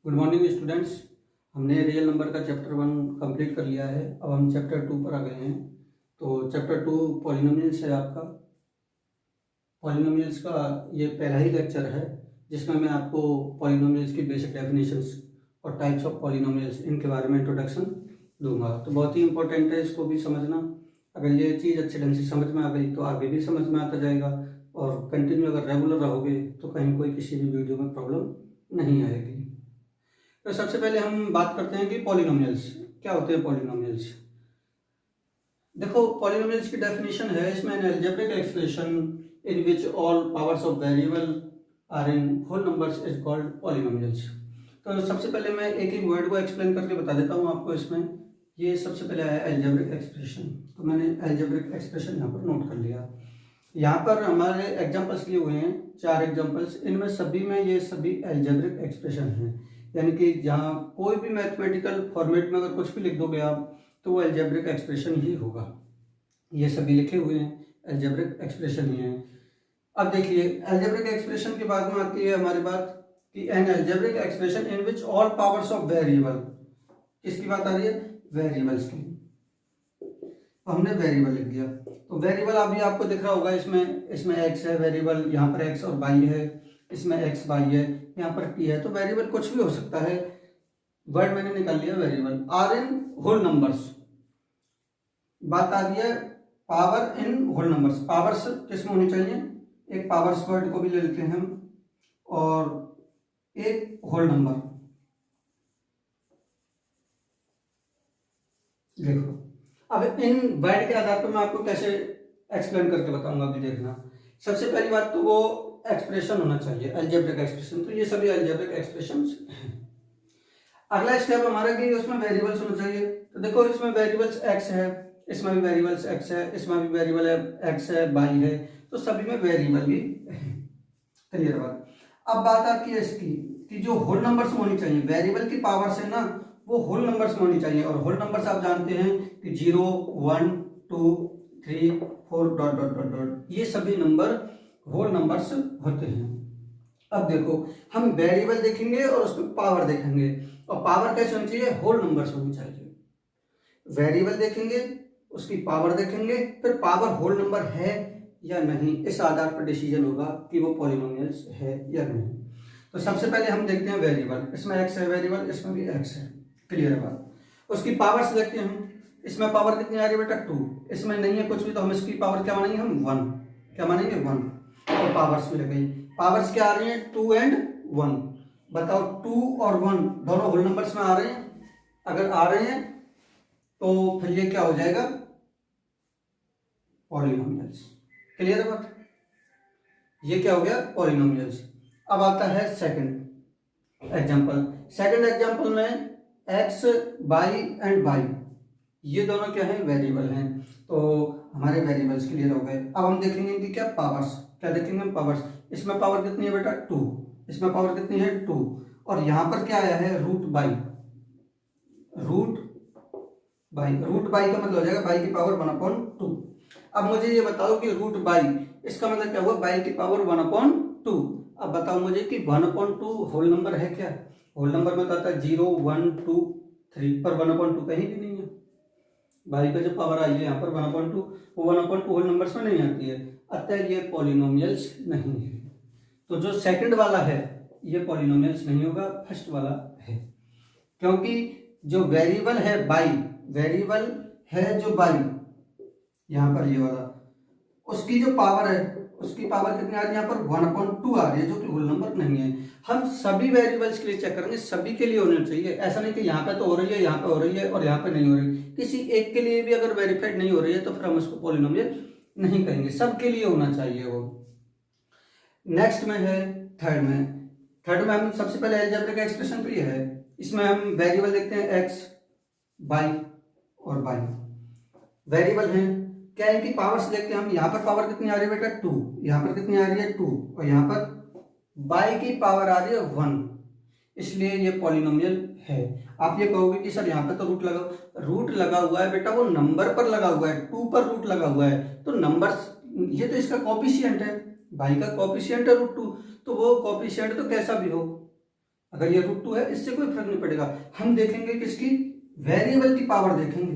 Good morning students. हमने real number का chapter 1 complete कर लिया है। अब हम चैप्टर 2 पर आ गए हैं। तो चैप्टर 2 पॉलिनोमियल्स है आपका। पॉलिनोमियल्स का ये पहला ही लेक्चर है जिसमें मैं आपको पॉलिनोमियल्स की बेसिक डेफिनेशंस और टाइप्स ऑफ पॉलिनोमियल्स इनके बारे में इंट्रोडक्शन दूंगा। तो बहुत ही इंपॉर्टेंट है, इसको भी समझना। अगर ये चीज़ अच्छे ढंग से समझ में आ गई तो आगे भी समझ में आता जाएगा, और कंटिन्यू अगर रेगुलर रहोगे तो कहीं कोई किसी भी वीडियो में प्रॉब्लम नहीं आएगी। तो सबसे पहले हम बात करते हैं कि पॉलिनोमियल्स क्या होते हैं। पॉलिनोमियल्स देखो, पॉलिनोमियल्स की डेफिनेशन है इसमें an algebraic expression in which all powers of variable are in whole numbers is called polynomials. तो सबसे पहले मैं एक एक वर्ड को एक्सप्लेन करके बता देता हूँ आपको। इसमें ये सबसे पहले है अलजेब्रिक एक्सप्रेशन। तो मैंने अलजेब्रिक एक्सप्रेशन यहाँ पर नोट कर लिया। यहाँ पर हमारे एग्जाम्पल्स लिए हुए हैं 4 एग्जाम्पल्स। इनमें सभी में ये सभी अलजेब्रिक एक्सप्रेशन हैं, यानी कि जहाँ कोई भी मैथमेटिकल फॉर्मेट में अगर कुछ भी लिख दोगे आप तो वो अलजेब्रिक एक्सप्रेशन ही होगा। ये सभी लिखे हुए हैं अलजेब्रिक एक्सप्रेशन ही हैं। अब देखिए, अलजेब्रिक एक्सप्रेशन के बाद में आती है हमारी बात कि N algebraic expression in which all powers of variable. किसकी बात आ रही है? वेरिएबल्स की। तो हमने वेरिएबल लिख दिया। तो वेरिएबल अभी आपको दिख रहा होगा, इसमें एक्स है वेरिएबल, यहाँ पर एक्स और वाई है, इसमें एक्स वाई है, यहाँ पर टी है। तो वेरिएबल कुछ भी हो सकता है। वर्ड मैंने निकाल लिया variable. Are in whole numbers, बात आ रही है power in whole numbers. Powers किसमें होनी चाहिए? एक पावर्स वर्ड को भी ले लेते हैं हम, और एक होल नंबर। देखो, अब इन वर्ड के आधार पर मैं आपको कैसे एक्सप्लेन करके बताऊंगा, अभी देखना। सबसे पहली बात तो वो एक्सप्रेशन होना चाहिए, अलजेब्रिक एक्सप्रेशन। तो ये सभी अलजेब्रिक एक्सप्रेशंस हैं। अगला स्टेप हमारा कि उसमें वेरिएबल्स होना चाहिए। तो देखो, इसमें वेरिएबल्स एक्स है, इसमें भी वेरिएबल्स एक्स है, इसमें भी वेरिएबल एक्स है, वाई है। तो सभी में वेरिएबल भी है। क्लियर बात। अब बात आती है इसकी कि जो होल नंबर्स होनी चाहिए, वेरिएबल की पावर से ना वो होल नंबर्स में होनी चाहिए। और होल नंबर्स आप जानते हैं कि 0, 1, 2, 3, 4 डॉट डॉट डॉट डॉट, ये सभी नंबर होल नंबर्स होते हैं। अब देखो, हम वेरिएबल देखेंगे और उसमें पावर देखेंगे। और पावर कैसे होनी चाहिए? होल नंबर्स होनी चाहिए। वेरिएबल देखेंगे, उसकी पावर देखेंगे, फिर पावर होल नंबर है या नहीं, इस आधार पर डिसीजन होगा कि वो पॉलिनोमियल्स है या नहीं। तो सबसे पहले हम देखते हैं वेरिएबल। इसमें एक्स है वेरिएबल, इसमें भी एक्स है। क्लियर है बात। उसकी पावर्स देखते हैं हम। इसमें पावर कितनी आ रही है बेटा? 2। इसमें नहीं है कुछ भी, तो हम इसकी पावर क्या मानेंगे? हम 1। क्या मानेंगे? 1। और पावर्स भी लग गई। पावर्स क्या आ रही है? 2 एंड 1। बताओ, 2 और 1 दोनों होल नंबर्स में आ रहे हैं? अगर आ रहे हैं तो फिर ये क्या हो जाएगा? पॉलिनोमियल्स। क्लियर है बात? ये क्या हो गया? पॉलिनोमियल्स। अब आता है सेकंड एग्जांपल। सेकंड एग्जांपल में एक्स, वाई एंड वाई, ये दोनों क्या है? वेरिएबल हैं। तो हमारे वेरिएबल्स क्लियर हो गए। अब हम देखेंगे इनकी क्या पावर्स। क्या देखेंगे हम? पावर्स। इसमें पावर कितनी है बेटा? 2। इसमें पावर कितनी है? 2। और यहां पर क्या आया है? Root by. Root by, root by का मतलब हो जाएगा बाई की पावर 1/2। अब मुझे ये बताओ कि रूट बाई, इसका मतलब क्या हुआ? बाई की पावर 1/2। अब बताओ मुझे कि 1/2 होल नंबर है क्या? होल नंबर में तो आता है 0, 1, 2, 3, पर 1/2 कहीं भी नहीं है। बाई का जो पावर आई है यहाँ पर 1/2, वो 1/2 होल नंबर्स में नहीं आती है। अतः ये पॉलिनोमियल्स नहीं है। तो जो सेकंड वाला है ये पॉलिनोमियल्स नहीं होगा, फर्स्ट वाला है। क्योंकि जो वेरिएबल है बाई, वेरिएबल है जो बाई, यहां पर ये वाला, उसकी जो पावर है, उसकी पावर कितनी आ रही है? यहाँ पर 1/2 आ रही है, जो कि होल नंबर नहीं है। हम सभी वेरिएबल्स के लिए चेक करेंगे, सभी के लिए होना चाहिए। ऐसा नहीं कि यहाँ पे तो हो रही है, यहाँ पे हो रही है और यहाँ पे नहीं हो रही। किसी एक के लिए भी अगर वेरीफाइड नहीं हो रही है तो फिर हम उसको पॉलिनोमियल नहीं कहेंगे, सबके लिए होना चाहिए वो। नेक्स्ट में है थर्ड में। थर्ड में हम सबसे पहले अलजेब्रिक एक्सप्रेशन तो ये है। इसमें हम वेरिएबल देखते हैं एक्स, वाई और वाई वेरिएबल हैं। क्या इनकी पावर्स देखते हैं हम। यहाँ पर पावर कितनी आ रही है बेटा? 2। यहाँ पर कितनी आ रही है? 2। और यहाँ पर बाई की पावर आ रही है 1, इसलिए ये पॉलिनोमियल है। आप ये कहोगे कि सर यहाँ पे तो रूट लगा हुआ है बेटा, वो नंबर पर लगा हुआ है, 2 पर रूट लगा हुआ है, तो नंबर्स, ये तो इसका कॉफिशिएंट है, बाई का कॉफिशिएंट है √2, तो वो कॉफिशिएंट तो कैसा भी हो, अगर ये √2 है इससे कोई फर्क नहीं पड़ेगा। हम देखेंगे किसकी, वेरिएबल की पावर देखेंगे।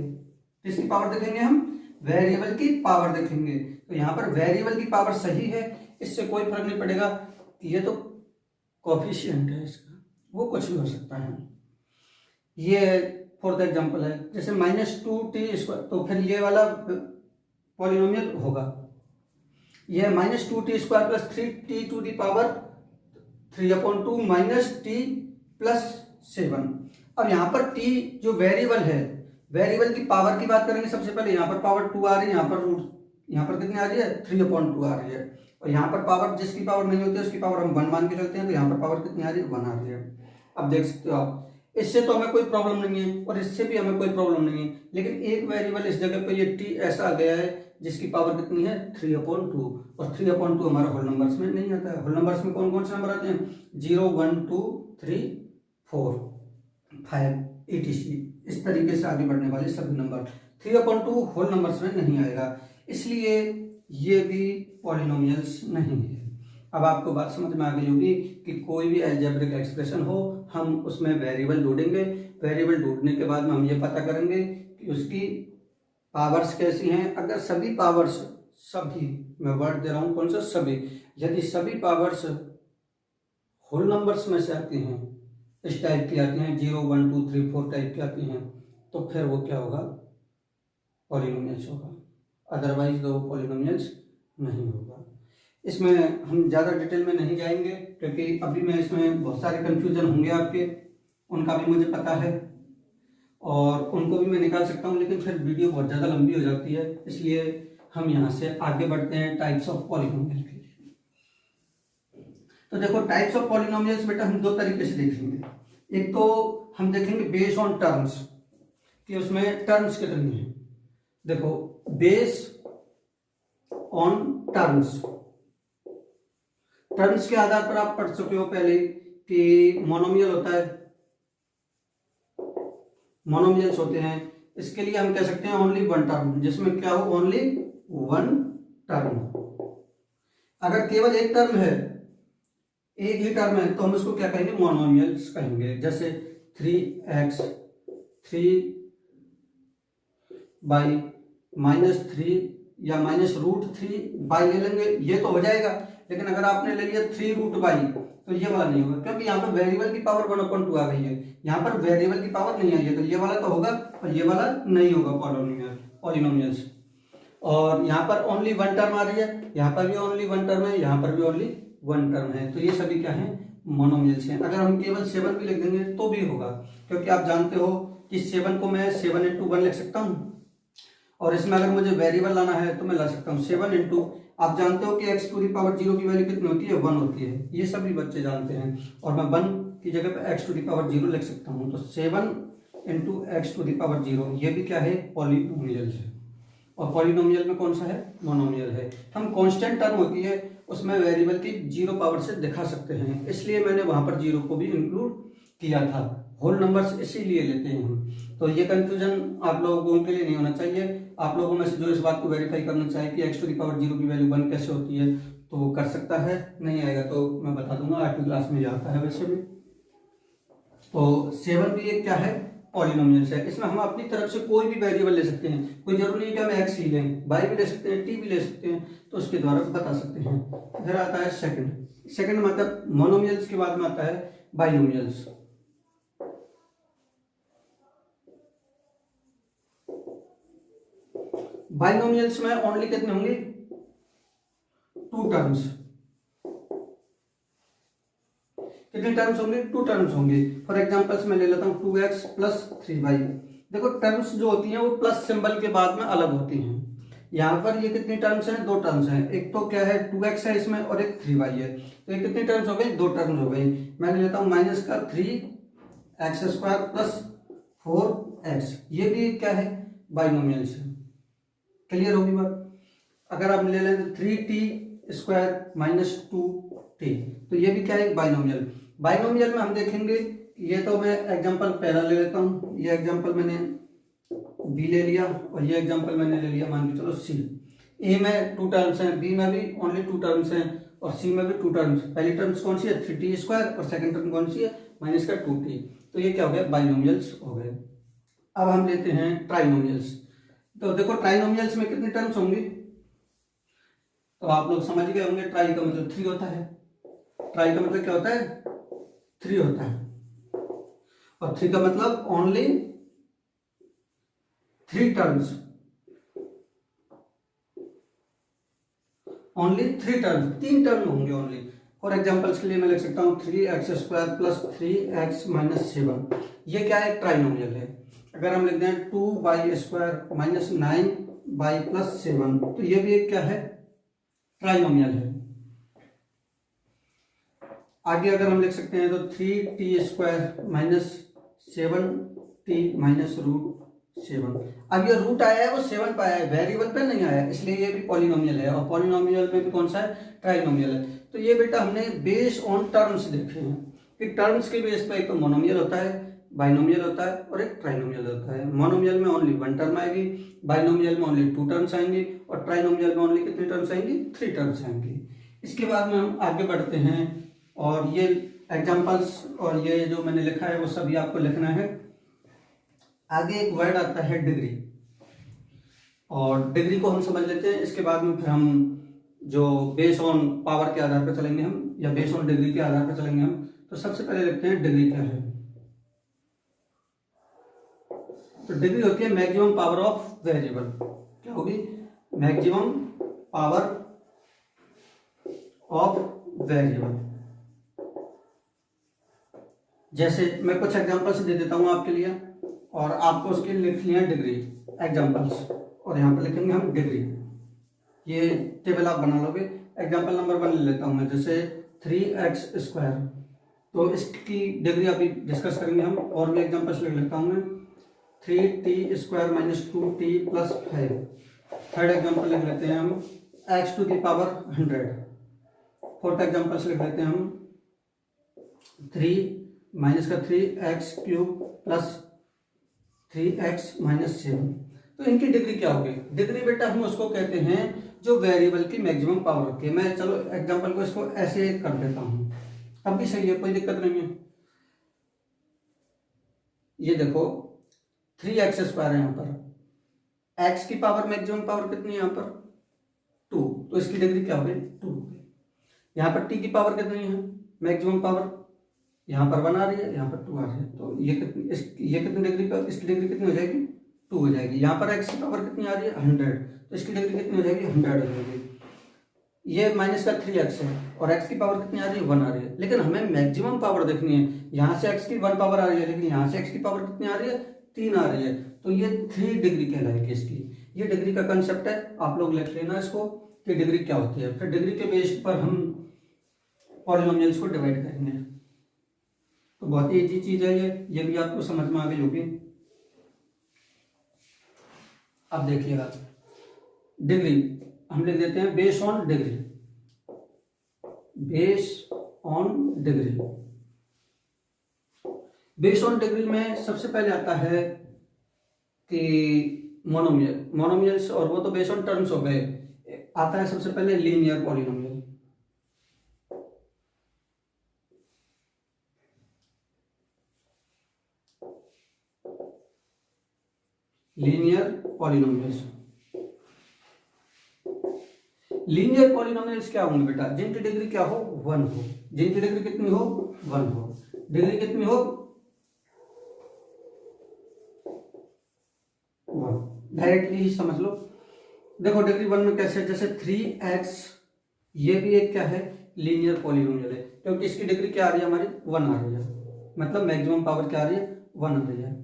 किसकी पावर देखेंगे हम, वेरिएबल की पावर देखेंगे। तो यहाँ पर वेरिएबल की पावर सही है, इससे कोई फर्क नहीं पड़ेगा। ये तो कोफिशिएंट है इसका, वो कुछ भी हो सकता है। ये फोर्थ एग्जांपल है, जैसे -2t², तो फिर ये वाला पॉलिनोमियल होगा। ये -2t² + 3t⁻³ -t+7। अब यहाँ पर t जो वेरिएबल है, वेरिएबल की पावर की बात करेंगे सबसे पहले। यहाँ पर पावर 2 आ रही है, यहाँ पर कितनी आ रही है, 3/2 आ रही है। और यहाँ पर पावर, जिसकी पावर नहीं होती है उसकी पावर हम 1 मान के चलते हैं, तो यहाँ पर पावर कितनी आ रही है, 1 आ रही है। अब देख सकते हो आप, इससे तो हमें कोई प्रॉब्लम नहीं है और इससे भी हमें कोई प्रॉब्लम नहीं है, लेकिन एक वेरिएबल इस जगह पे ये t ऐसा आ गया है जिसकी पावर कितनी है, 3/2। और 3/2 हमारा होल नंबर्स में नहीं आता है। होल नंबर्स में कौन कौन से नंबर आते हैं, 0, 1, 2, 3, 4, 5 etc। इस तरीके से आगे बढ़ने वाले सभी नंबर 3/2 होल नंबर्स में नहीं आएगा, इसलिए ये भी पॉलिनोमियल्स नहीं है। अब आपको बात समझ में आ गई होगी कि कोई भी अलजेब्रिक एक्सप्रेशन हो, हम उसमें वेरिएबल ढूंढेंगे। वेरिएबल ढूंढने के बाद में हम ये पता करेंगे कि उसकी पावर्स कैसी हैं। अगर सभी पावर्स, सभी, मैं वर्ड दे रहा हूँ कौन सा, सभी, यदि सभी पावर्स होल नंबर्स में से आती हैं, इस टाइप की आती हैं, 0, 1, 2, 3, 4 टाइप की आती हैं, तो फिर वो क्या होगा, पॉलिनोमियल्स होगा। अदरवाइज वो पॉलिनोमियल्स नहीं होगा। इसमें हम ज़्यादा डिटेल में नहीं जाएंगे क्योंकि अभी मैं इसमें बहुत सारे कन्फ्यूजन होंगे आपके, उनका भी मुझे पता है और उनको भी मैं निकाल सकता हूँ, लेकिन फिर वीडियो बहुत ज़्यादा लंबी हो जाती है, इसलिए हम यहाँ से आगे बढ़ते हैं टाइप्स ऑफ पॉलिनोमियल के लिए। तो देखो, टाइप्स ऑफ पॉलिनोमियल्स बेटा हम दो तरीके से देखेंगे। एक तो हम देखेंगे बेस ऑन टर्म्स, कि उसमें टर्म्स कितनी है। देखो, बेस ऑन टर्म्स, टर्म्स के आधार पर आप पढ़ चुके हो पहले कि मोनोमियल होता है, मोनोमियल्स होते हैं। इसके लिए हम कह सकते हैं ओनली वन टर्म, जिसमें क्या हो, ओनली वन टर्म। अगर केवल एक टर्म है, एक ही टर्म है, तो हम उसको क्या कहेंगे, मोनोमियल्स कहेंगे। जैसे 3x 3/-3 या -√3 ले लेंगे, ये तो हो जाएगा। लेकिन अगर आपने ले लिया 3√y, तो ये वाला नहीं होगा, क्योंकि यहाँ पर वेरिएबल की पावर 1/2 आ गई है, यहाँ पर वेरिएबल की पावर नहीं आई है, तो ये वाला तो होगा और ये वाला नहीं होगा पॉलिनोमियल्स। और यहाँ पर ओनली वन टर्म आ रही है, यहाँ पर भी ओनली वन टर्म है, यहाँ पर भी ओनली वन टर्म है, तो ये सभी क्या है, मोनोमियल्स हैं। अगर हम केवल 7 भी लिख देंगे तो भी होगा, क्योंकि आप जानते हो कि 7 को मैं 7 × 1 लिख सकता हूँ, और इसमें अगर मुझे वेरिएबल लाना है तो मैं ला सकता हूँ 7 × आप जानते हो कि x⁻0 की वैल्यू कितनी होती है, 1 होती है, ये सभी बच्चे जानते हैं। और मैं 1 की जगह पे x⁻0 लिख सकता हूँ, तो 7 × x⁻0, ये भी क्या है, पॉलिनोमियल है। और पॉलिनोमियल में कौन सा है, मोनोमियल है। हम कांस्टेंट टर्म होती है उसमें वेरिएबल की 0 पावर से दिखा सकते हैं, इसलिए मैंने वहां पर 0 को भी इंक्लूड किया था। होल नंबर्स इसीलिए लेते हैं हम, तो ये कंफ्यूजन आप लोगों के लिए नहीं होना चाहिए। आप लोगों में से जो इस बात को वेरीफाई करना चाहे कि x⁻0 की वैल्यू 1 कैसे होती है, तो वो कर सकता है। नहीं आएगा तो मैं बता दूंगा, 8वीं क्लास में आता है वैसे भी। तो 7 भी एक क्या है, पॉलिनोमियल्स है। इसमें हम अपनी तरफ से कोई भी वेरिएबल ले सकते हैं, कोई जरूरी नहीं कि हम x ही लें, y भी ले सकते हैं, t भी ले सकते हैं, तो उसके द्वारा बता सकते हैं। फिर आता है सेकंड मतलब मोनोमियल्स के बाद में आता है बाइनोमियल्स। बाइनोमियल्स में ओनली कितने होंगे, 2 टर्म्स। कितने टर्म्स होंगे, 2 टर्म्स होंगे। फॉर एग्जांपल्स मैं ले लेता हूं 2x + 3y। देखो, टर्म्स जो होती हैं वो प्लस सिंबल के बाद में अलग होती हैं। यहाँ पर ये कितनी टर्म्स हैं, 2 टर्म्स हैं। एक तो क्या है, 2x है इसमें, और एक 3y है, तो ये कितनी टर्म्स हो गई, 2 टर्म्स हो गई। मैं ले लेता हूँ -3x² + 4x, ये भी क्या है, बाइनोमियल्स है। क्लियर होगी बात। अगर आप ले लें 3t² - 2t, तो ये भी क्या है, बाइनोमियल। बाइनोमियल में हम देखेंगे, ये तो मैं एग्जांपल पहला ले लेता हूँ। ये एग्जांपल मैंने b ले लिया और ये एग्जांपल मैंने ले लिया मान के चलो c। a में 2 टर्म्स हैं, b में भी ओनली 2 टर्म्स हैं, और सी में भी टू टर्म्स। पहली टर्म्स कौन सी है 3t² और सेकंड टर्म कौन सी है माइनस का 2t। तो ये क्या हो गया बाइनोमियल्स हो गए। अब हम लेते हैं ट्राइनोमियल्स। तो देखो ट्राइनोमियल्स में कितनी टर्म्स होंगी, तो आप लोग समझ गए होंगे। ट्राई का मतलब 3 होता है। ट्राई का मतलब क्या होता है 3 होता है, और 3 का मतलब only 3 terms, only 3 terms, 3 term होंगे ओनली। फॉर एग्जांपल्स के लिए मैं लिख सकता हूँ 3x² प्लस 3x माइनस 7। ये क्या है ट्राइनोमियल है। अगर हम लिख दें 2y² माइनस 9y प्लस 7, तो ये भी एक क्या है ट्राइनोमियल है। आगे अगर हम लिख सकते हैं तो 3t² माइनस 7t माइनस √7। अब ये रूट आया है वो 7 पे आया है, वेरिएबल पे नहीं आया, इसलिए ये भी पॉलिनोमियल है। और पॉलिनोमियल में भी कौन सा है ट्राइनोमियल है। तो ये बेटा हमने बेस ऑन टर्म्स देखे हैं कि टर्म्स के बेस पे एक तो मोनोमियल होता है, बाइनोमियल होता है और एक ट्राइनोमियल होता है। मोनोमियल में ओनली 1 टर्म आएगी, बाइनोमियल में ओनली 2 टर्म्स आएंगी, और ट्राइनोमियल में ओनली कितनी टर्म्स आएंगी 3 टर्म्स आएंगी। इसके बाद में हम आगे बढ़ते हैं, और ये एग्जांपल्स और ये जो मैंने लिखा है वो सभी आपको लिखना है। आगे एक वर्ड आता है डिग्री, और डिग्री को हम समझ लेते हैं। इसके बाद में फिर हम जो बेस ऑन पावर के आधार पर चलेंगे हम, या बेस ऑन डिग्री के आधार पर चलेंगे हम। तो सबसे पहले लिखते हैं डिग्री क्या है। तो डिग्री होती है मैक्सिमम पावर ऑफ वेरिएबल। क्या होगी मैक्सिमम पावर ऑफ वेरिएबल। जैसे मैं कुछ एग्जांपल्स दे देता हूं आपके लिए, और आपको उसके लिख लिया डिग्री एग्जांपल्स, और यहाँ पर लिखेंगे हम डिग्री। ये टेबल आप बना लोगे। एग्जांपल नंबर 1 ले लेता हूं मैं, जैसे 3x²। तो इसकी डिग्री अभी डिस्कस करेंगे हम। और भी एग्जांपल्स लिख लेता हूं मैं 3t² minus 2t plus 5। Third example लिख लेते हैं हम x⁴ 100। फोर्थ एग्जांपल्स लिख लेते हैं हम 3 माइनस का 3x³ प्लस 3x माइनस 7। तो इनकी डिग्री क्या होगी। डिग्री बेटा हम उसको कहते हैं जो वेरिएबल की मैक्सिमम पावर होती है। मैं चलो एग्जांपल को इसको ऐसे कर देता हूं, अब भी सही है, कोई दिक्कत नहीं है। ये देखो 3x² है, यहाँ पर x की पावर मैक्सिमम पावर कितनी है यहाँ पर 2, तो इसकी डिग्री क्या होगी 2। यहाँ पर t की पावर कितनी है मैक्सिमम पावर, यहाँ पर 1 आ रही है, यहाँ पर 2 आ रही है। तो ये कितनी डिग्री का, इसकी डिग्री कितनी हो जाएगी 2 हो जाएगी। यहाँ पर x की पावर कितनी आ रही है 100, तो इसकी डिग्री कितनी हो जाएगी 100 हो जाएगी। ये माइनस का 3x है, और x की पावर कितनी आ रही है 1 आ रही है। लेकिन हमें मैक्सिमम पावर देखनी है। यहाँ से x की 1 पावर आ रही है, लेकिन यहाँ से x की पावर कितनी आ रही है 3 आ रही है। तो ये 3 डिग्री कहलाएगी इसकी। ये डिग्री का कंसेप्ट है, आप लोग लिख लेना इसको कि डिग्री क्या होती है। फिर डिग्री के बेस पर हम पॉलिनोमियल्स को डिवाइड करेंगे। तो बहुत ही इजी चीज है ये भी आपको समझ में आ गई होगी। अब देखिएगा डिग्री हम लिख देते हैं base on degree. Base on degree, base on degree में सबसे पहले आता है कि मोनोमियल्स, और वो तो बेस ऑन टर्म्स हो गए। आता है सबसे पहले linear polynomial. Linear polynomials, linear polynomials क्या होंगे बेटा जिनकी डिग्री क्या हो 1 हो। जिनकी डिग्री कितनी हो 1 हो। डिग्री कितनी हो 1, डायरेक्टली ही समझ लो। देखो डिग्री 1 में कैसे, जैसे 3x, ये भी एक क्या है लीनियर पॉलिनोमियल है, क्योंकि इसकी डिग्री क्या आ रही है हमारी 1 आ रही है, मतलब मैक्सिमम पावर क्या आ रही है 1 आ रही है।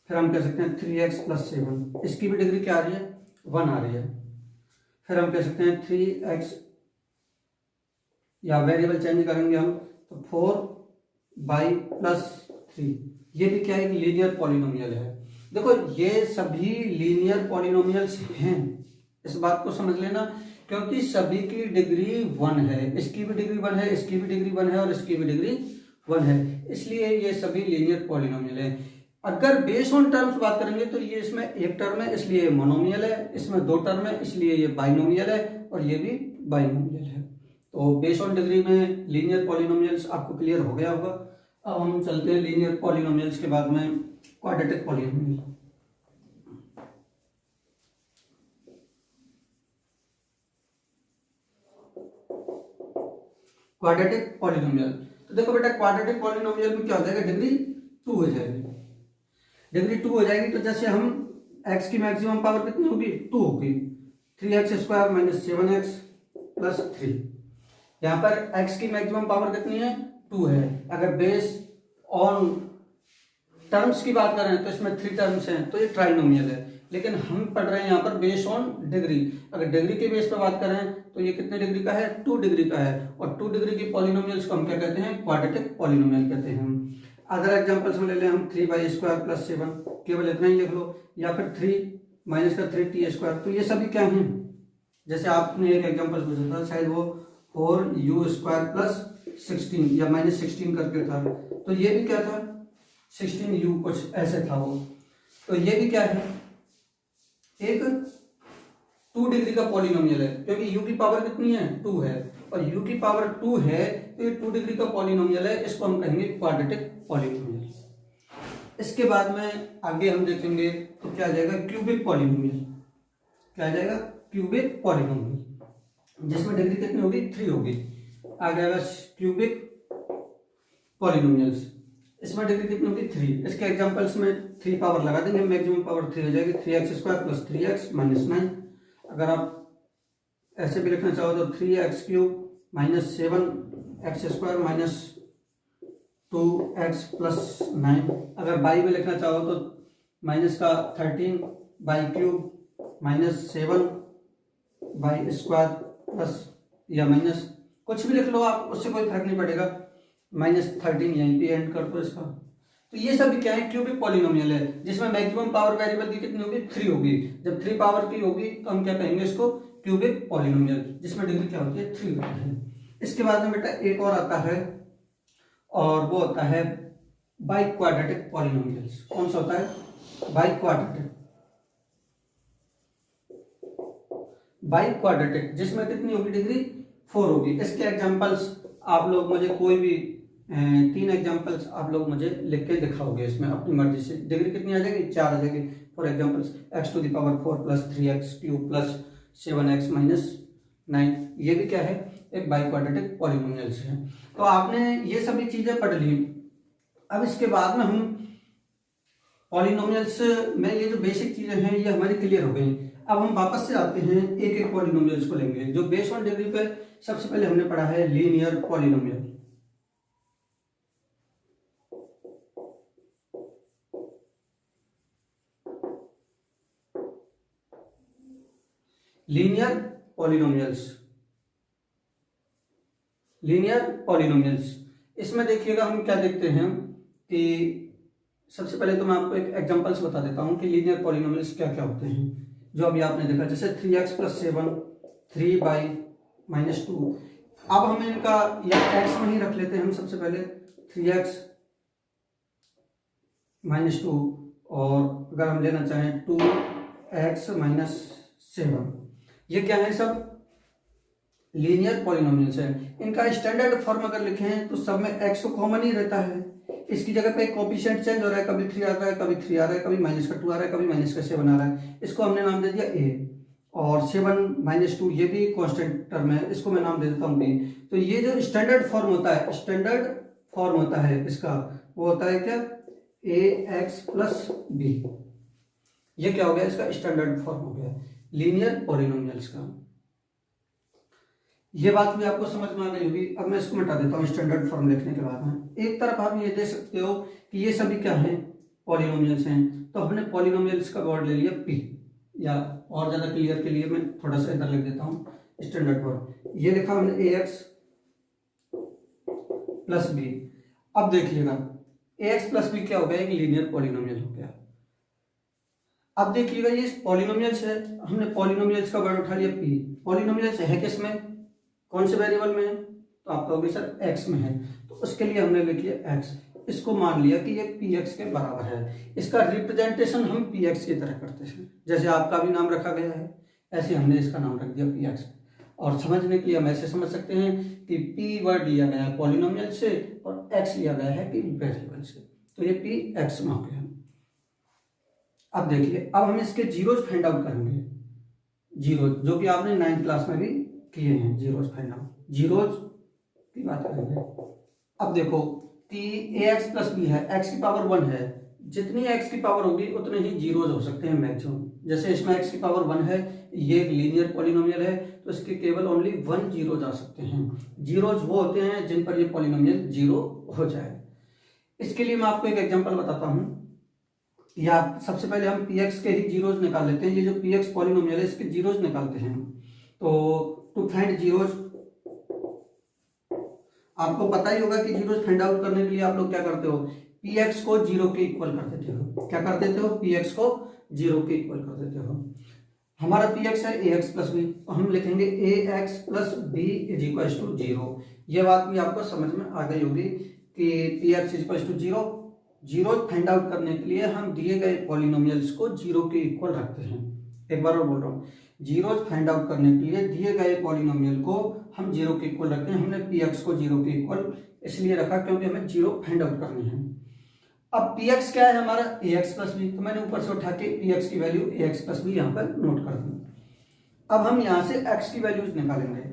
फिर हम कह सकते हैं 3x प्लस 7, इसकी भी डिग्री क्या आ रही है 1 आ रही है। फिर हम कह सकते हैं 3x, या वेरिएबल चेंज करेंगे हम तो 4y प्लस 3, ये भी क्या है लीनियर पॉलिनोमियल है। देखो ये सभी लीनियर पॉलिनोमियल्स हैं, इस बात को समझ लेना, क्योंकि सभी की डिग्री 1 है। इसकी भी डिग्री 1 है, इसकी भी डिग्री 1 है, और इसकी भी डिग्री 1 है, इसलिए ये सभी लीनियर पॉलिनोमियल है। अगर बेस ऑन टर्म्स बात करेंगे तो ये इसमें एक टर्म है इसलिए ये मोनोमियल है, इसमें 2 टर्म है इसलिए ये बाइनोमियल है, और ये भी बाइनोमियल है। तो बेस्ड ऑन डिग्री में लीनियर पॉलिनोमियल्स आपको क्लियर हो गया होगा। अब हम चलते हैं लीनियर पॉलिनोमियल्स के बाद में क्वाड्रेटिक पॉलिनोमियल। क्वाड्रेटिक पॉलिनोमियल, तो देखो बेटा क्वाड्रेटिक पॉलिनोमियल में क्या हो जाएगा, डिग्री 2 हो जाएगी। डिग्री 2 हो जाएगी तो जैसे हम x की मैक्सिमम पावर कितनी होगी, 2 होगी। 3x² minus 7x plus 3। यहाँ पर x की मैक्सिमम पावर कितनी है, 2 है। अगर बेस ऑन टर्म्स की बात करें तो इसमें 3 टर्म्स हैं, तो ये ट्राइनोमियल है। लेकिन हम पढ़ रहे हैं यहाँ पर बेस ऑन डिग्री। अगर डिग्री के बेस पर बात करें तो ये कितने डिग्री का है, 2 डिग्री का है। और 2 डिग्री की पॉलिनोमियल्स को हम क्या कहते हैं, क्वाड्रेटिक पॉलिनोमियल कहते हैं। अदर एग्जांपल्स में ले लें हम 3y² प्लस 7, केवल इतना ही लिख लो, या फिर 3 माइनस का 3t²। तो ये सभी क्या हैं, जैसे आपने एक एग्जांपल पूछा था शायद वो 4u² प्लस 16 या माइनस 16 करके था, तो ये भी क्या था 16u, कुछ ऐसे था वो। तो ये भी क्या है, एक 2 डिग्री का पॉलिनोमियल है, क्योंकि u की पावर कितनी है, 2 है, और u की पावर 2 है तो ये 2 डिग्री का पॉलिनोमियल है। इसको हम कहेंगे क्वाड्रेटिक पॉलिनोमियल। इसके बाद में आगे हम देखेंगे तो क्या आ जाएगा, क्यूबिक पॉलिनोमियल। क्या आ जाएगा, क्यूबिक पॉलिनोमियल, जिसमें डिग्री कितनी होगी, 3 होगी। आ जाएगा क्यूबिक पॉलिनोमियल्स, इसमें डिग्री कितनी होगी, 3। इसके एग्जांपल्स में 3 पावर लगा देंगे, मैक्सिमम पावर 3 हो जाएगी। 3x² plus 3x minus 9। अगर आप ऐसे भी लिखना चाहो तो 3x³ minus 7x² minus 2x plus 9। अगर बाई में लिखना चाहो तो माइनस का 13y³ माइनस 7y² प्लस या माइनस कुछ भी लिख लो आप, उससे कोई फर्क नहीं पड़ेगा। माइनस 13 यहीं पे एंड कर दो इसका। तो ये सब क्या है, क्यूबिक पॉलिनोमियल है, जिसमें मैक्सिमम पावर वेरिएबल की कितनी होगी, 3 होगी। जब 3 पावर की होगी तो हम क्या कहेंगे इसको, क्यूबिक पॉलिनोमियल, जिसमें डिग्री क्या होती है, 3 होती है। इसके बाद में बेटा एक और आता है, और वो होता है बाइक्वाड्रेटिक पॉलिनोमियल्स। कौन सा होता है, बाइक्वाड्रेटिक। बाइक्वाड्रेटिक जिसमें कितनी होगी, डिग्री 4 होगी। इसके एग्जांपल्स आप लोग मुझे कोई भी 3 एग्जांपल्स आप लोग मुझे लिख के दिखाओगे, इसमें अपनी मर्जी से। डिग्री कितनी आ जाएगी, 4 आ जाएगी। For examples x⁴ plus 3x³ plus 7x minus 9, ये भी क्या है, एक बाइक्वाड्रेटिक पॉलिनोमियल्स है। तो आपने ये सभी चीजें पढ़ ली। अब इसके बाद में हम पॉलिनोमियल्स में ये जो बेसिक चीजें हैं ये हमारी क्लियर हो गई। अब हम वापस से आते हैं, एक एक पॉलिनोमियल्स को लेंगे। जो बेस्ड ऑन डिग्री पे सबसे पहले हमने पढ़ा है linear polynomial. Linear polynomials, linear polynomials, इसमें देखिएगा हम क्या देखते हैं कि सबसे पहले तो मैं आपको एक एग्जांपल्स बता देता हूं कि लीनियर पॉलिनोमियल्स क्या क्या होते हैं, जो अभी आपने देखा। जैसे 3x प्लस 7, 3y माइनस 2। अब हम इनका या x में ही रख लेते हैं हम सबसे पहले, 3x माइनस 2, और अगर हम लेना चाहें 2x माइनस 7। ये क्या है, सब लीनियर पॉलिनोमियल्स है। इनका स्टैंडर्ड फॉर्म अगर लिखें तो सब में x तो कॉमन ही रहता है। इसकी जगह पे कोएफिशिएंट चेंज हो रहा है, कभी 3 आ रहा है, कभी 3 आ रहा है, कभी माइनस का 2 आ रहा है, कभी माइनस का 7 आ रहा है। इसको हमने नाम दे दिया a, और 7 माइनस 2 ये भी कांस्टेंट टर्म है, इसको मैं नाम दे देता हूँ b। तो ये जो स्टैंडर्ड फॉर्म होता है, स्टैंडर्ड फॉर्म होता है इसका, वो होता है क्या, ax प्लस b। ये क्या हो गया, इसका स्टैंडर्ड फॉर्म हो गया लीनियर पॉलिनोमियल्स का। ये बात भी आपको समझ में आ गई होगी। अब मैं इसको मिटा देता हूँ स्टैंडर्ड फॉर्म लिखने के बाद में। एक तरफ आप ये देख सकते हो कि ये सभी क्या हैं, पॉलिनोमियल्स हैं। तो हमने पॉलिनोमियल्स का वर्ड ले लिया p, या और ज्यादा क्लियर के लिए मैं थोड़ा सा इधर लिख देता हूँ स्टैंडर्ड फॉर्म। ये लिखा हमने ax प्लस b। अब देखिएगा ax प्लस b क्या हो गया, एक लीनियर पॉलिनोमियल हो गया। अब देखिएगा ये पॉलिनोमियल्स है, हमने पॉलिनोमियल्स का वर्ड उठा लिया p। पॉलिनोमियल्स है किसमें, कौन से वेरिएबल में है, तो आप कहोगे सर x में है, तो उसके लिए हमने लिख लिया x। इसको मान लिया कि ये px के बराबर है। इसका रिप्रेजेंटेशन हम px की तरह करते हैं, जैसे आपका भी नाम रखा गया है ऐसे हमने इसका नाम रख दिया px। और समझने के लिए हम ऐसे समझ सकते हैं कि p वर्ड लिया गया है पॉलिनोमियल से और x लिया गया है कि वेरिएबल से, तो ये p x में हो गया। अब देखिए, अब हम इसके जीरोज फाइंड आउट करेंगे, जीरोज जो कि आपने 9th क्लास में भी किए हैं, जीरोज फाइंड आउट, जीरोज की बात करेंगे। अब देखो कि ax प्लस b है, x की पावर 1 है, जितनी x की पावर होगी उतने ही जीरोज हो सकते हैं मैक्सिमम। जैसे इसमें x की पावर 1 है, ये एक लीनियर पॉलिनोमियल है, तो इसके केवल ओनली 1 जीरोज आ सकते हैं। जीरोज वो होते हैं जिन पर ये पॉलिनोमियल जीरो हो जाए। इसके लिए मैं आपको एक एग्जांपल बताता हूं, या सबसे पहले हम px के ही जीरोज निकाल लेते हैं। ये जो px पॉलिनोमियल है इसके जीरोज निकालते हैं। तो टू फाइंड जीरोज, आपको पता ही होगा कि जीरोज फाइंड आउट करने के लिए आप लोग क्या करते हो, px को जीरो के इक्वल कर देते हो। क्या कर देते हो, px को जीरो के इक्वल कर देते हो। हमारा px है ax प्लस b, तो हम लिखेंगे ax plus b is equal to zero. ये बात भी आपको समझ में आ गई होगी कि px is equal to zero. Zero find out करने के लिए हम दिए गए पॉलिनोमियल्स को जीरो के इक्वल रखते हैं। एक बार और बोल रहा हूँ, जीरोज फाइंड आउट करने के लिए दिए गए पॉलिनोमियल को हम जीरो के इक्वल रखते हैं। हमने px को जीरो के इक्वल इसलिए रखा क्योंकि हमें जीरो फाइंड आउट करनी है। अब px क्या है हमारा, ax प्लस b, तो मैंने ऊपर से उठा के px की वैल्यू ax प्लस b यहाँ पर नोट कर दी। अब हम यहाँ से x की वैल्यूज निकालेंगे,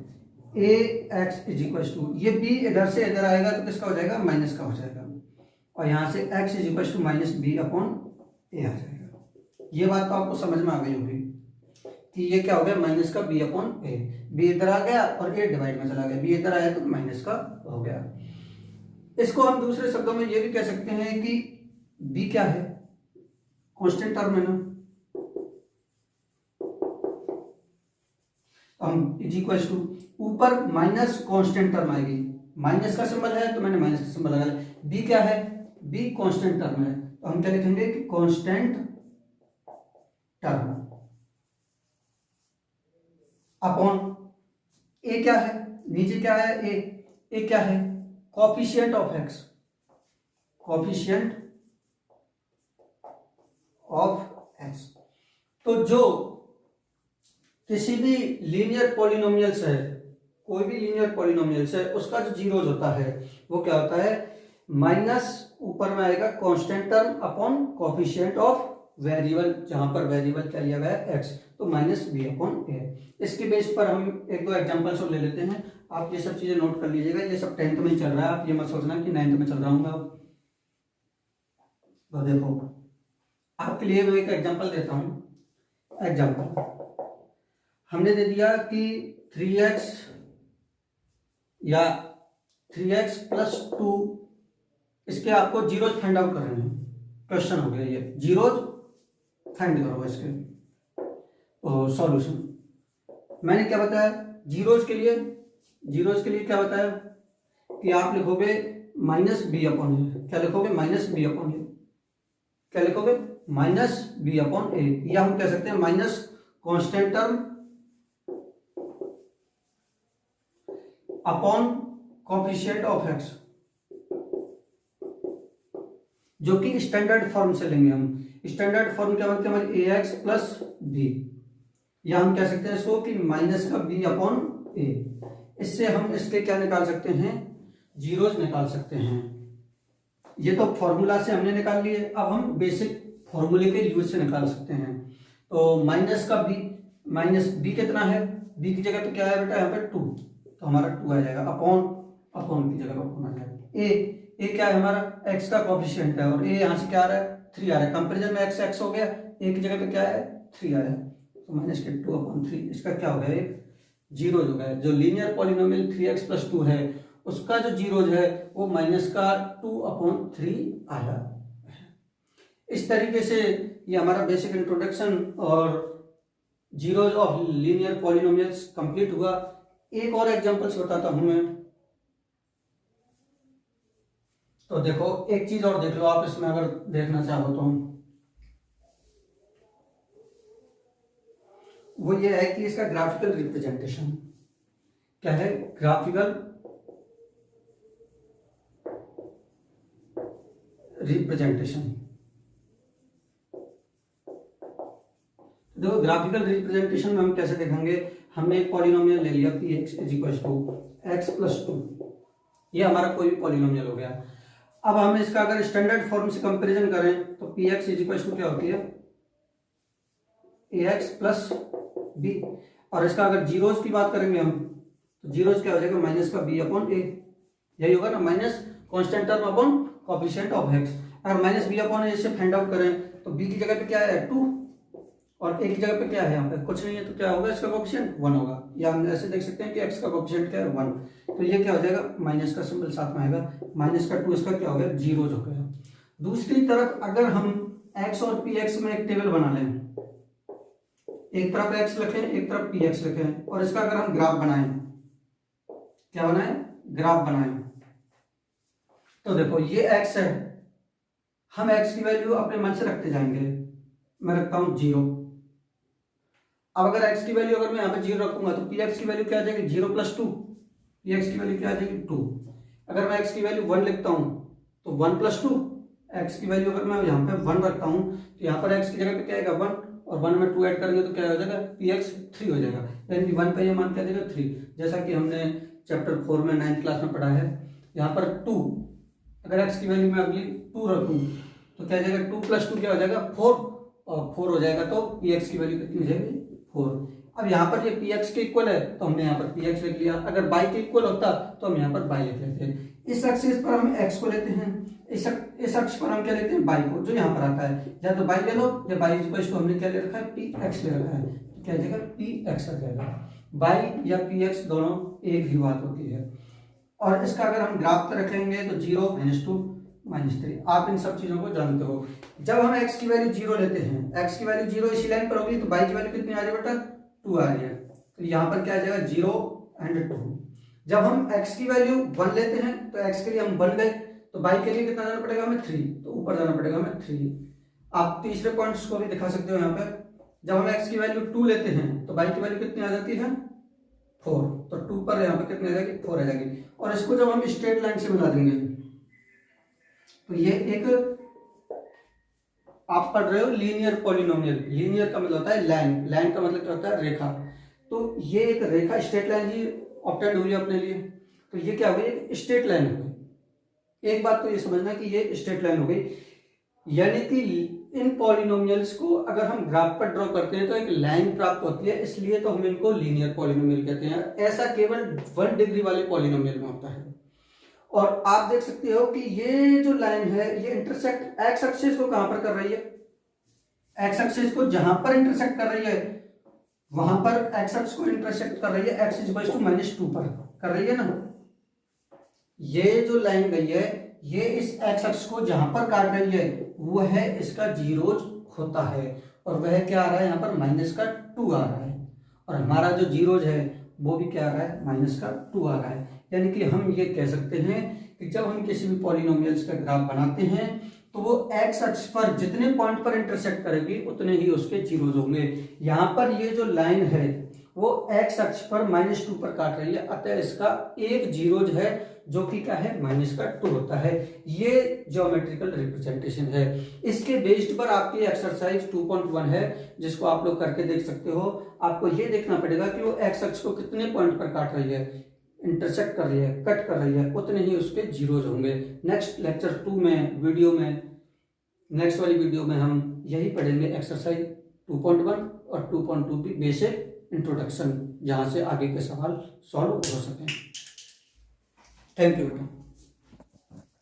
ax इज इक्वल टू, ये b इधर से इधर आएगा तो किसका हो जाएगा, माइनस का हो जाएगा, और यहाँ से x is equal to minus b upon a आ जाएगा। ये बात तो आपको समझ में आ गई होगी कि ये क्या हो गया, माइनस का b अपॉन a, b इधर आ गया और a डिवाइड में चला गया, b इधर आया तो माइनस का हो गया। इसको हम दूसरे शब्दों में ये भी कह सकते हैं कि b क्या है, कांस्टेंट टर्म है ना, हम इज इक्वल टू ऊपर माइनस कांस्टेंट टर्म आएगी, माइनस का सिंबल है तो मैंने माइनस का सिंबल लगाया। b क्या है, b कांस्टेंट टर्म है, तो हम क्या लिखेंगे कि कांस्टेंट टर्म अपॉन a क्या है, नीचे क्या है a क्या है, coefficient of x, coefficient of x। तो जो किसी भी लीनियर पॉलिनोमियल्स है, कोई भी लीनियर पॉलिनोमियल्स है, उसका जो जीरोज होता है वो क्या होता है, माइनस ऊपर में आएगा constant term upon coefficient of variable, जहां पर वेरिएबल क्या लिया गया है x, तो माइनस b अपॉन a। इसके बेस पर हम एक दो एग्जांपल्स और ले लेते हैं। आप ये सब चीजें नोट कर लीजिएगा, ये सब 10th में ही चल रहा है, आप ये मत सोचना कि 9th में चल रहा हूँ मैं। तो देखो आपके लिए मैं एक एग्जांपल देता हूँ। एग्जांपल हमने दे दिया कि 3x या 3x प्लस 2, इसके आपको जीरोज फाइंड आउट करने हैं। क्वेश्चन हो गया ये, जीरोज फाइंड करो इसके, तो सॉल्यूशन मैंने क्या बताया, जीरोज के लिए क्या बताया कि आप लिखोगे माइनस बी अपॉन ए। क्या लिखोगे, माइनस बी अपॉन ए। क्या लिखोगे, माइनस बी अपॉन ए, या हम कह सकते हैं minus constant term upon coefficient of x, जो कि स्टैंडर्ड फॉर्म से लेंगे हम। स्टैंडर्ड फॉर्म क्या बनती है हमारी, ax प्लस b, या हम कह सकते हैं इसको कि माइनस का b अपॉन a। इससे हम इसके क्या निकाल सकते हैं, जीरोज निकाल सकते हैं। ये तो फॉर्मूला से हमने निकाल लिए, अब हम बेसिक फॉर्मूले के यूज से निकाल सकते हैं। तो माइनस का b, माइनस b कितना है, b की जगह तो क्या है बेटा यहाँ पे 2, तो हमारा 2 आ जाएगा, अपॉन की जगह अपॉन आ जाएगा। a क्या है हमारा, x का कोफिशिएंट है, और a यहाँ से क्या आ रहा है, 3 आ रहा है। कंपेरिजन में x हो गया, a की जगह पे क्या है, 3 आया, तो माइनस के 2 अपॉन 3, इसका क्या हो गया, एक जीरोज हो गया। जो लीनियर पॉलिनोमियल 3x प्लस 2 है उसका जो जीरोज है वो माइनस का 2 अपॉन 3 आया। इस तरीके से ये हमारा बेसिक इंट्रोडक्शन और zeros of linear polynomials complete हुआ। एक और एग्जांपल्स बताता हूं मैं। तो देखो एक चीज और देख लो आप इसमें, अगर देखना चाहो तो, वो ये है कि इसका ग्राफिकल रिप्रेजेंटेशन क्या है, ग्राफिकल रिप्रेजेंटेशन। देखो ग्राफिकल रिप्रेजेंटेशन में हम कैसे देखेंगे, हमने एक पॉलिनोमियल ले लिया P X is equal to X plus 2, ये हमारा कोई भी पॉलिनोमियल हो गया। अब हम इसका अगर स्टैंडर्ड फॉर्म से कंपैरिजन करें तो P X is equal to क्या होती है, ए एक्स प्लस बी, और इसका अगर जीरोज की बात करेंगे हम तो जीरोज क्या हो जाएगा, माइनस का बी अपॉन ए, यही होगा ना, minus constant term upon coefficient of x. अगर माइनस बी अपॉन ए से फाइंड आउट करें तो बी की जगह पे क्या है 2 और ए की जगह पे क्या है, यहाँ पे कुछ नहीं है, तो क्या होगा, इसका कोएफिशिएंट 1 होगा, या हम ऐसे देख सकते हैं कि एक्स का कोएफिशिएंट क्या है 1, तो ये क्या हो जाएगा, माइनस का सिंबल साथ में आएगा, माइनस का 2 इसका क्या हो गया, जीरोज हो गया। दूसरी तरफ अगर हम एक्स और पी एक्स में एक टेबल बना लें, एक तरफ एक्स लिखें एक तरफ पी एक्स लिखें, और इसका अगर हम ग्राफ बनाएं, क्या बनाएं, ग्राफ बनाएं, तो देखो ये एक्स है, हम एक्स की वैल्यू अपने मन से रखते जाएंगे, मैं रखता हूं 0। अब अगर x की वैल्यू अगर मैं यहाँ पे 0 रखूंगा तो px की वैल्यू क्या आ जाएगी, 0 प्लस 2, px की वैल्यू क्या आ जाएगी 2। अगर मैं x की वैल्यू 1 लिखता हूँ तो 1 प्लस 2, x की वैल्यू अगर मैं यहाँ पे 1 रखता हूँ तो यहाँ पर x की जगह पे क्या आएगा 1, और 1 में 2 ऐड करेंगे तो क्या हो जाएगा, px 3 हो जाएगा, यानी कि 1 का ये मान क्या देगा 3, जैसा कि हमने चैप्टर 4 में 9th क्लास में पढ़ा है। यहाँ पर 2, अगर x की वैल्यू में अगली 2 रखूँ तो क्या जाएगा, 2 प्लस 2 क्या हो जाएगा 4, और 4 हो जाएगा तो px की वैल्यू कितनी हो जाएगी 4। अब यहाँ पर ये px के इक्वल है तो हमने यहाँ पर px लिख लिया, अगर y के इक्वल होता तो हम यहाँ पर y लिख लेते हैं। इस एक्सिस पर हम x को लेते हैं, इस अक्ष पर हम क्या लेते हैं y को, जो यहाँ पर आता है, या तो y ले लो या y इक्वल टू हमने क्या ले रखा है px ले रखा है, तो क्या जाएगा px आ जाएगा, y या px दोनों एक ही बात होती है। और इसका अगर हम ग्राफ पर रखेंगे तो 0 -2 -3, आप इन सब चीजों को जानते हो। जब हम x की वैल्यू 0 लेते हैं, x की वैल्यू 0 इसी लाइन पर होगी तो y की वैल्यू कितनी आ रही है बेटा, 2 आ रही है, तो यहाँ पर क्या आ जाएगा 0 और 2। जब हम x की वैल्यू 1 लेते हैं तो x के लिए हम 1 गए, तो y के लिए कितना जाना पड़ेगा हमें 3, तो ऊपर जाना पड़ेगा हमें 3। आप तीसरे पॉइंट्स को भी दिखा सकते हो यहाँ पर, जब हम x की वैल्यू 2 लेते हैं तो y की वैल्यू कितनी आ जाती है 4, तो 2 पर यहाँ पर कितनी आ जाएगी 4 आ जाएगी। और इसको जब हम स्ट्रेट लाइन से मिला देंगे तो ये एक, आप पढ़ रहे हो लीनियर पॉलिनोमियल, लीनियर का मतलब होता है लाइन, लाइन का मतलब क्या होता है रेखा, तो ये एक रेखा स्ट्रेट लाइन ही ऑब्टेंड हुई अपने लिए, तो ये क्या हो गई, एक स्ट्रेट लाइन हो गई। एक बात तो ये समझना कि ये स्ट्रेट लाइन हो गई, यानी कि इन पॉलिनोमियल्स को अगर हम ग्राफ पर ड्रॉ करते हैं तो एक लाइन प्राप्त होती है, इसलिए तो हम इनको लीनियर पॉलिनोमियल कहते हैं। ऐसा केवल 1 डिग्री वाले पॉलिनोमियल में होता है। और आप देख सकते हो कि ये जो लाइन है ये इंटरसेक्ट एक्स एक्सिस को कहां पर कर रही है, एक्स एक्सिस को जहां पर इंटरसेक्ट कर रही है वहां पर एक्स एक्सिस को इंटरसेक्ट कर रही है, एक्स इज इक्वल टू -2 पर कर रही है ना। ये जो लाइन गई है ये इस एक्स एक्सिस को जहां पर काट रही है वो है इसका जीरोज होता है, और वह क्या आ रहा है यहाँ पर -2 आ रहा है, और हमारा जो जीरोज है वो भी क्या आ रहा है -2 आ रहा है। यानी कि हम ये कह सकते हैं कि जब हम किसी भी पॉलिनोमियल्स का ग्राफ बनाते हैं तो वो एक्स अक्ष पर जितने पॉइंट पर इंटरसेक्ट करेगी उतने ही उसके जीरोज होंगे। यहाँ पर ये जो लाइन है वो एक्स अक्ष पर -2 पर काट रही है, अतः इसका एक जीरोज है जो कि क्या है -2 होता है। ये ज्योमेट्रिकल रिप्रेजेंटेशन है। इसके बेस्ड पर आपकी एक्सरसाइज 2.1 है जिसको आप लोग करके देख सकते हो। आपको ये देखना पड़ेगा कि वो एक्स अक्ष को कितने पॉइंट पर काट रही है, इंटरसेक्ट कर रही है, कट कर रही है, उतने ही उसके जीरोज होंगे। नेक्स्ट लेक्चर 2 में वीडियो में नेक्स्ट वाली वीडियो में हम यही पढ़ेंगे एक्सरसाइज 2.1 और 2.2 की बेसिक इंट्रोडक्शन, जहां से आगे के सवाल सॉल्व हो सकें। थैंक यू बेटा।